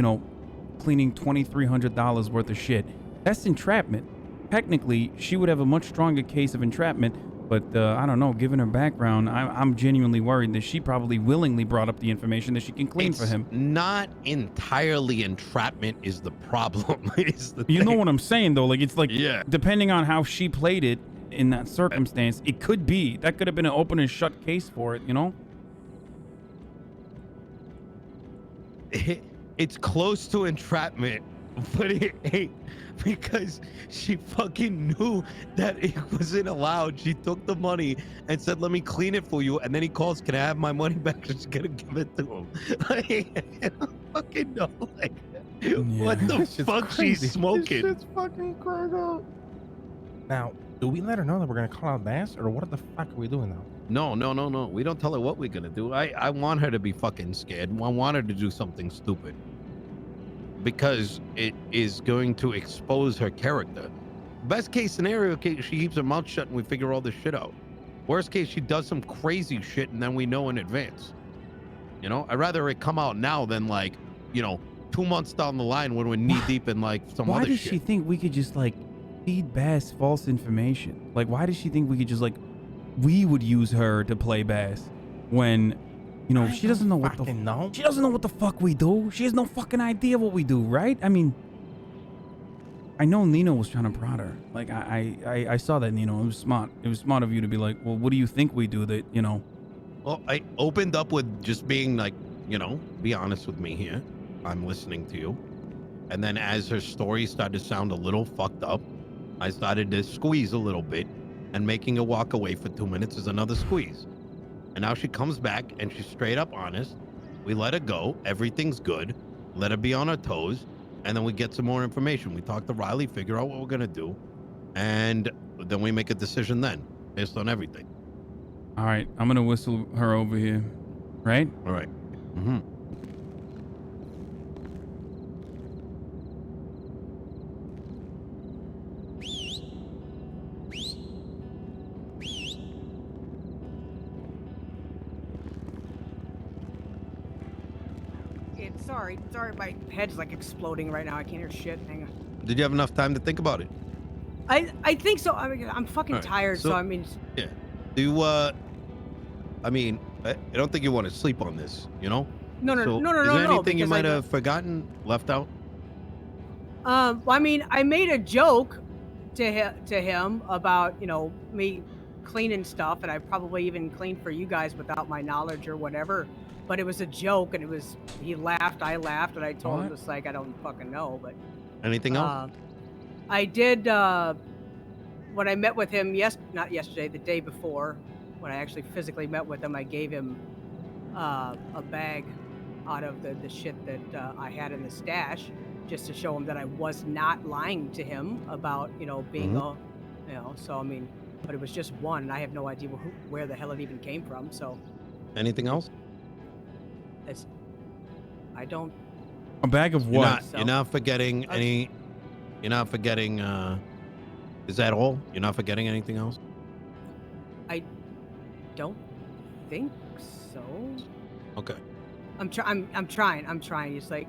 cleaning $2,300 worth of shit? That's entrapment. Technically, she would have a much stronger case of entrapment, but I don't know, given her background, I'm genuinely worried that she probably willingly brought up the information that she can clean for him. Not entirely entrapment is the problem. Is the You know thing. what I'm saying, though? Like, it's like, depending on how she played it in that circumstance, it could be. That could have been an open and shut case for it, It's close to entrapment, but it ain't, because she fucking knew that it wasn't allowed. She took the money and said, let me clean it for you. And then he calls, can I have my money back? She's gonna give it to him. I don't fucking know. Like, what the This shit's fuck crazy. she's smoking? This shit's fucking crazy. Now, do we let her know that we're gonna call out Bass, or what the fuck are we doing now? No. We don't tell her what we're gonna do. I want her to be fucking scared. I want her to do something stupid, because it is going to expose her character. Best case scenario, she keeps her mouth shut and we figure all this shit out. Worst case, she does some crazy shit and then we know in advance. I'd rather it come out now than 2 months down the line when we're knee deep in some Why other does shit. she think we could just feed Bass false information? Like, why does she think we could just we would use her to play Bass when she doesn't know what she doesn't know what the fuck we do. She has no fucking idea what we do, right? I mean, I know Nino was trying to prod her. Like I saw that, Nino. It was smart. It was smart of you to be like, well, what do you think we do? That Well, I opened up with just being like, be honest with me here. I'm listening to you. And then as her story started to sound a little fucked up, I started to squeeze a little bit, and making her walk away for 2 minutes is another squeeze. And now she comes back and she's straight up honest. We let her go. Everything's good. Let her be on her toes. And then we get some more information. We talk to Riley, figure out what we're going to do. And then we make a decision then based on everything. All right, I'm going to whistle her over here. Right? All right. Mm-hmm. Sorry, my head's like exploding right now. I can't hear shit. Hang on. Did you have enough time to think about it? I think so. I mean, I'm fucking All right, tired, so I mean. Yeah. Do you, I don't think you want to sleep on this, No. So is there anything you might have forgotten, left out? Well, I mean, I made a joke to him about me cleaning stuff, and I probably even cleaned for you guys without my knowledge or whatever. But it was a joke, and he laughed, I laughed, and I told him it's like I don't fucking know. But anything else? I did when I met with him not yesterday, the day before, when I actually physically met with him, I gave him a bag out of the shit that I had in the stash, just to show him that I was not lying to him about being so I mean, but it was just one, and I have no idea where the hell it even came from. So anything else? I don't. A bag of what? You're not forgetting any. You're not forgetting. Is that all? You're not forgetting anything else? I don't think so. Okay. I'm trying. It's like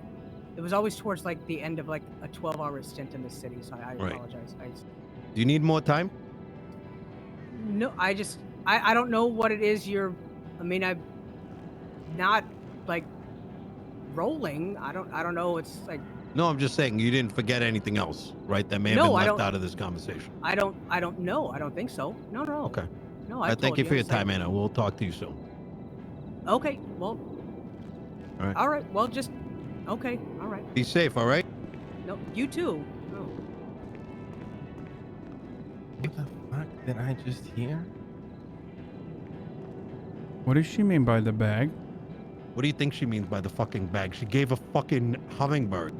it was always towards like the end of like a 12-hour stint in the city, so I apologize. Do you need more time? No, I don't know what it is I'm not like rolling. I don't know. It's like. No, I'm just saying you didn't forget anything else, right? That may have been left out of this conversation. I don't know. I don't think so. No. Okay. No, I thank you for your time, Anna. We'll talk to you soon. Okay. Well. All right. All right. Well, just. Okay. All right. Be safe. All right. No, you too. Oh. What the fuck did I just hear? What does she mean by the bag? What do you think she means by the fucking bag? She gave a fucking hummingbird.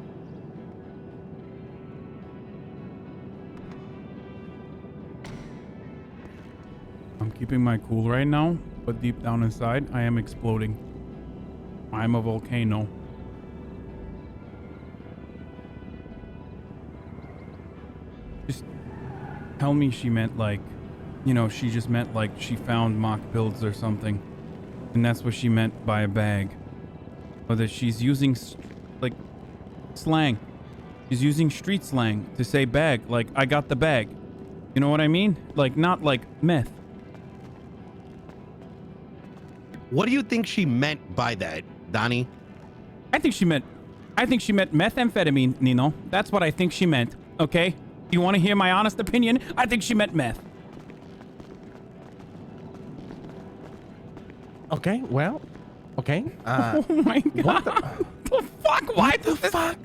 I'm keeping my cool right now, but deep down inside, I am exploding. I'm a volcano. Just tell me she meant like, she just meant like she found mock builds or something. And that's what she meant by a bag. Or that she's using like slang. She's using street slang to say bag, like I got the bag. You know what I mean? Like not like meth. What do you think she meant by that, Donnie? I think she meant methamphetamine, Nino. That's what I think she meant. Okay? You want to hear my honest opinion? I think she meant meth. Okay, well, okay. Oh my god. The fuck? Why the fuck?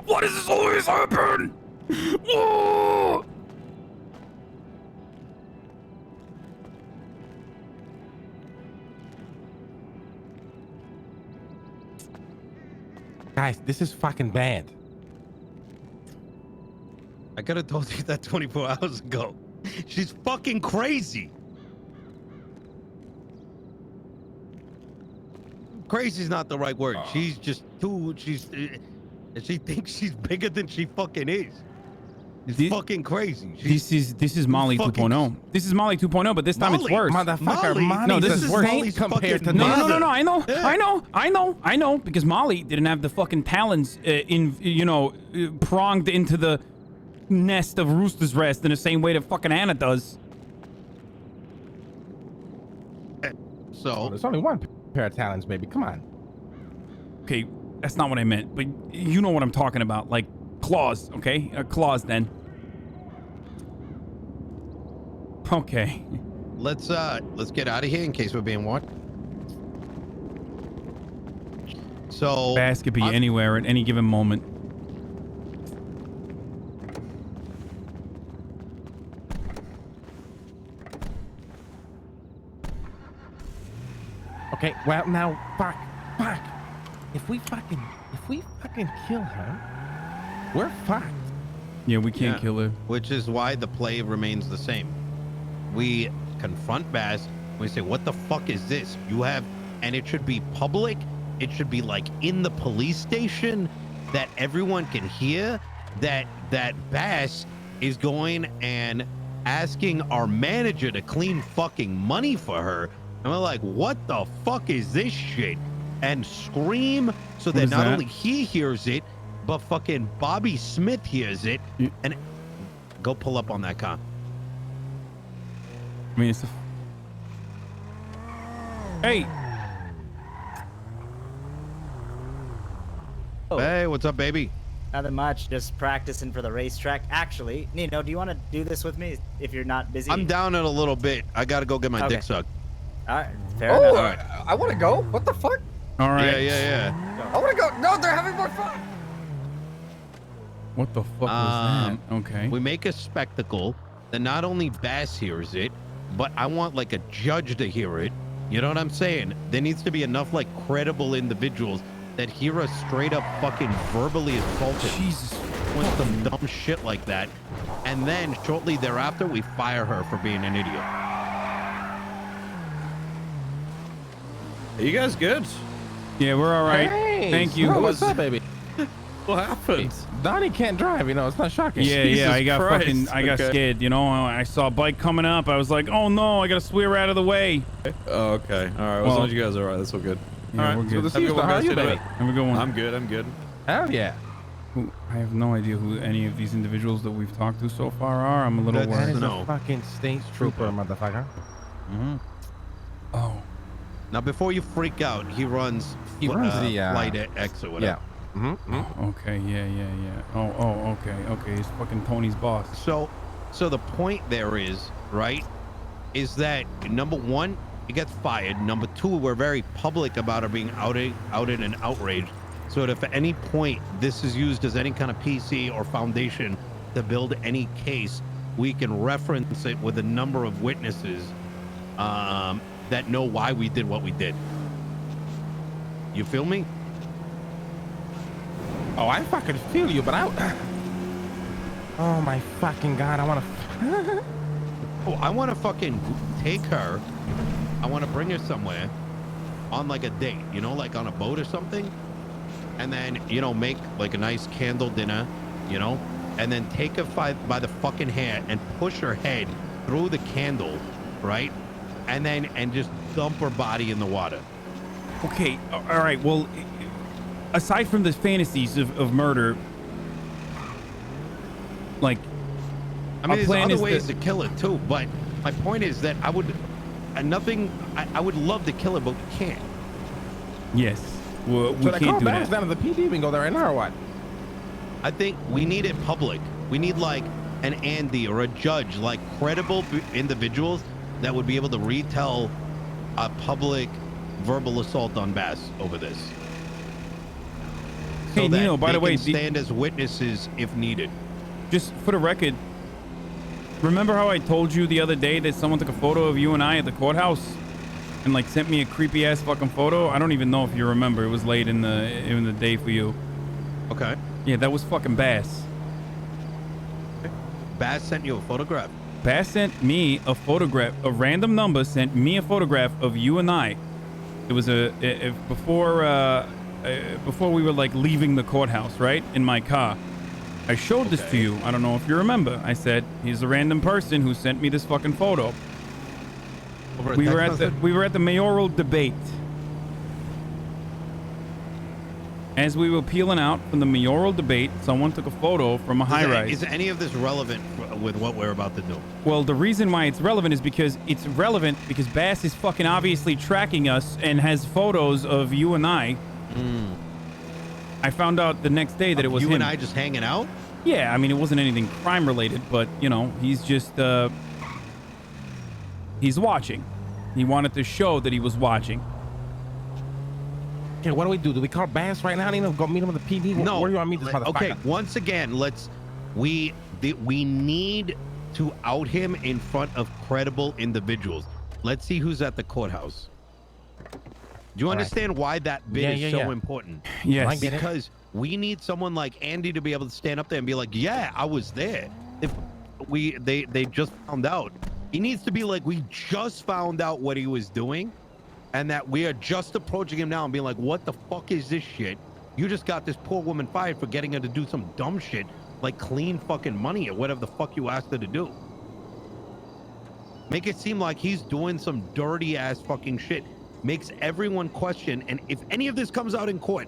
Why does this always happen? Oh! Guys, this is fucking bad. I could have told you that 24 hours ago. She's fucking crazy. Crazy's not the right word. She's just she thinks she's bigger than she fucking is. It's fucking crazy. This is Molly 2.0. This is Molly 2.0, but this time it's worse. Motherfucker, Molly, no, this is worse. Molly's compared to No, this. I know, because Molly didn't have the fucking talons pronged into the nest of Rooster's Rest in the same way that fucking Anna does. So there's only one pair of talons, baby. Come on. Okay, that's not what I meant, but you know what I'm talking about. Like claws, okay? Claws then. Okay. Let's get out of here in case we're being watched. So Bass could be anywhere at any given moment. Okay, well now, fuck. If we fucking kill her, we're fucked. Yeah, we can't kill her. Which is why the play remains the same. We confront Bass. We say, what the fuck is this? You have, and it should be public. It should be like in the police station that everyone can hear that Bass is going and asking our manager to clean fucking money for her. And we're like, what the fuck is this shit? And scream so that not only he hears it, but fucking Bobby Smith hears it. And go pull up on that car. I mean, it's hey. Hey, what's up, baby? Nothing much, just practicing for the racetrack. Actually, Nino, do you want to do this with me if you're not busy? I'm down in a little bit. I gotta go get my dick sucked. All right, fair enough. All right. I want to go. What the fuck? All right. Yeah. I want to go. No, they're having more fun. What the fuck was that? Okay. We make a spectacle that not only Bass hears it, but I want like a judge to hear it. You know what I'm saying? There needs to be enough like credible individuals that hear us straight up fucking verbally assaulted. Jesus. With some dumb shit like that. And then shortly thereafter, we fire her for being an idiot. Are you guys good? Yeah, we're all right. Hey, Thank you. What's up, baby? What happened? Donnie can't drive, you know, it's not shocking. Yeah, I got Christ. I got scared, you know. I saw a bike coming up. I was like, oh no, I gotta swear out of the way. Oh, okay. All right. Well, as long as you guys are all right, that's all good. Yeah, all right. we're good. Good to see you, how are you, baby? Have a good one. I'm good. I'm good. Hell yeah. I have no idea who any of these individuals that we've talked to so far are. I'm a little That's- worried. That is No. a fucking state trooper, motherfucker. Mm-hmm. Oh. Now, before you freak out, he runs the Flight X or whatever. Yeah. Okay, yeah. Oh, okay. He's fucking Tony's boss. So the point there is, right, is that number one, he gets fired. Number two, we're very public about her being outed and outraged. So that if at any point this is used as any kind of PC or foundation to build any case, we can reference it with a number of witnesses that know why we did what we did. You feel me? Oh, I fucking feel you, but oh my fucking god, I want to. Oh, I want to fucking take her. I want to bring her somewhere on like a date, you know, like on a boat or something. And then, you know, make like a nice candle dinner, you know, and then take her by the fucking hair and push her head through the candle, right? And just dump her body in the water. Okay, all right. Well, aside from the fantasies of murder, like, I mean, our there's plan other is ways to kill it too, but my point is that I would love to kill her, but we can't. Yes, well, we Should I can't call do Bass that. down to the PD? We can go there right now or what? I think we need it public. We need like an Andy or a judge, like credible individuals that would be able to retell a public verbal assault on Bass over this. Hey, that Nino, by they the way, can stand as witnesses if needed. just for the record, remember how I told you the other day that someone took a photo of you and I at the courthouse and like sent me a creepy ass fucking photo? I don't even know if you remember. It was late in the day for you. Okay. Yeah, that was fucking Bass. Bass sent you a photograph. Bass sent me a photograph. A random number sent me a photograph of you and I. It was before we were like leaving the courthouse, right? In my car. I showed this to you. I don't know if you remember. I said, he's a random person who sent me this fucking photo. We were at the mayoral debate. As we were peeling out from the mayoral debate, someone took a photo from a high-rise. Is any of this relevant with what we're about to do? Well, the reason why it's relevant is because Bass is fucking obviously tracking us and has photos of you and I. I found out the next day that it was you him. and I just hanging out. Yeah, I mean, it wasn't anything crime related, but you know, he's just he's watching. He wanted to show that he was watching. Okay, what do we do? Do we call Bass right now? I need to go meet him at the PD. No. Where do you want to meet this motherfucker? Okay, once again, we need to out him in front of credible individuals. Let's see who's at the courthouse. Do you understand why that bit is so important? Yes. Because we need someone like Andy to be able to stand up there and be like, yeah, I was there. If they just found out. He needs to be like, we just found out what he was doing, and that we are just approaching him now and being like, what the fuck is this shit? You just got this poor woman fired for getting her to do some dumb shit, like clean fucking money or whatever the fuck you asked her to do. Make it seem like he's doing some dirty ass fucking shit. Makes everyone question, and if any of this comes out in court,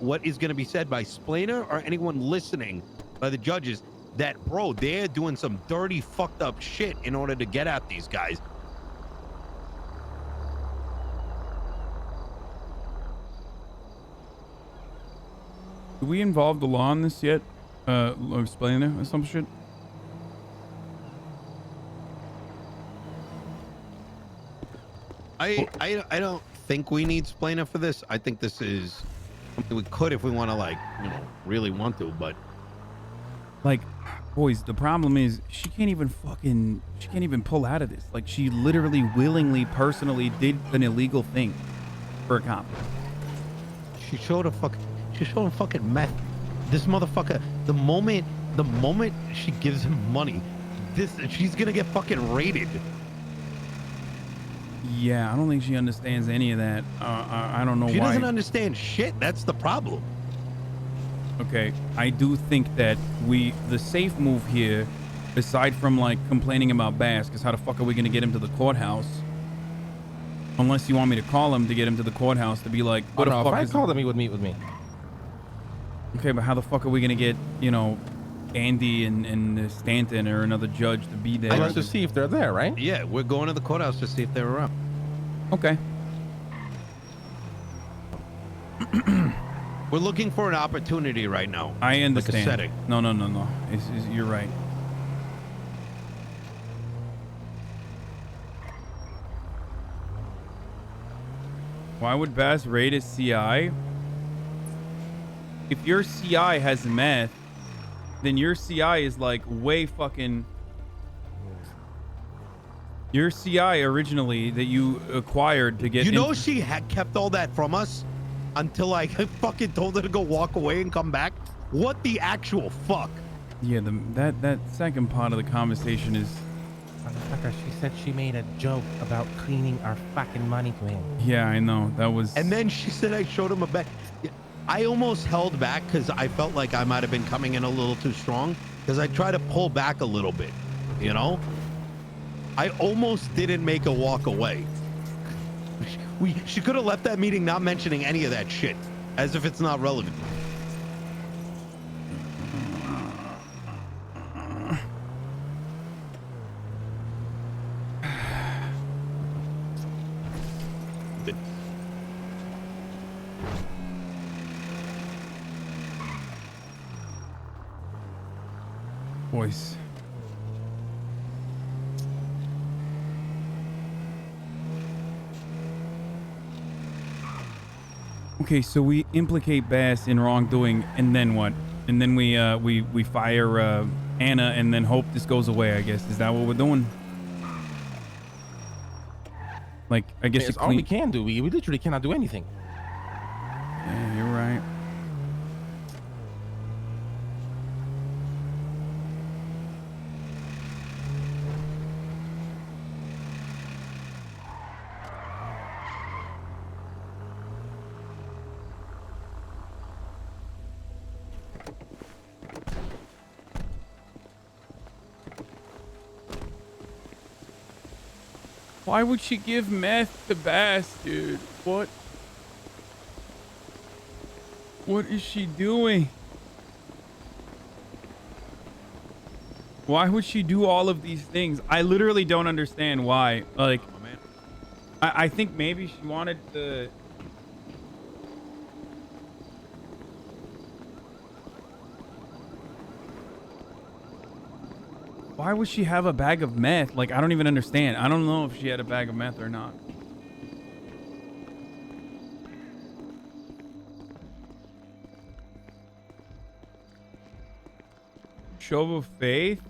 what is going to be said by Splainer or anyone listening by the judges, that bro, they're doing some dirty fucked up shit in order to get at these guys. Do we involve the law in this yet? Splainer or some shit? I don't think we need Splainer for this. I think this is something we could if we want to, like, you know, really want to, but like, boys, the problem is she can't even pull out of this. Like, she literally willingly personally did an illegal thing for a cop. She showed a fucking meth. This motherfucker, the moment she gives him money, she's gonna get fucking raided. Yeah, I don't think she understands any of that. I don't know why. She doesn't understand shit. That's the problem. Okay, I do think that the safe move here, aside from like complaining about Bass, because how the fuck are we gonna get him to the courthouse? Unless you want me to call him to get him to the courthouse to be like, what the fuck if I is called him, he would meet with me. Okay, but how the fuck are we gonna get, you know, Andy and Stanton or another judge to be there? Let's just see if they're there, right? Yeah, we're going to the courthouse to see if they're around. Okay. We're looking for an opportunity right now. I understand. Like a setting. No. You're right. Why would Bass raid a CI? If your CI has meth, then your CI is like way fucking... Your CI originally that you acquired to get... You know she had kept all that from us until I fucking told her to go walk away and come back? What the actual fuck? Yeah, that second part of the conversation is... Motherfucker, she said she made a joke about cleaning our fucking money to him. Yeah, I know. That was... And then she said I showed him a bet. I almost held back because I felt like I might have been coming in a little too strong, because I tried to pull back a little bit, you know? I almost didn't make her walk away. She could have left that meeting not mentioning any of that shit, as if it's not relevant. Voice. Okay, so we implicate Bass in wrongdoing, and then what? And then we fire Anna, and then hope this goes away. I guess, is that what we're doing? Like, I guess It's all we can do. We literally cannot do anything. Yeah, you're right. Why would she give meth to Bass, dude? What is she doing? Why would she do all of these things? I literally don't understand why. Like, I think maybe she wanted to... Why would she have a bag of meth? Like, I don't even understand. I don't know if she had a bag of meth or not. Show of faith?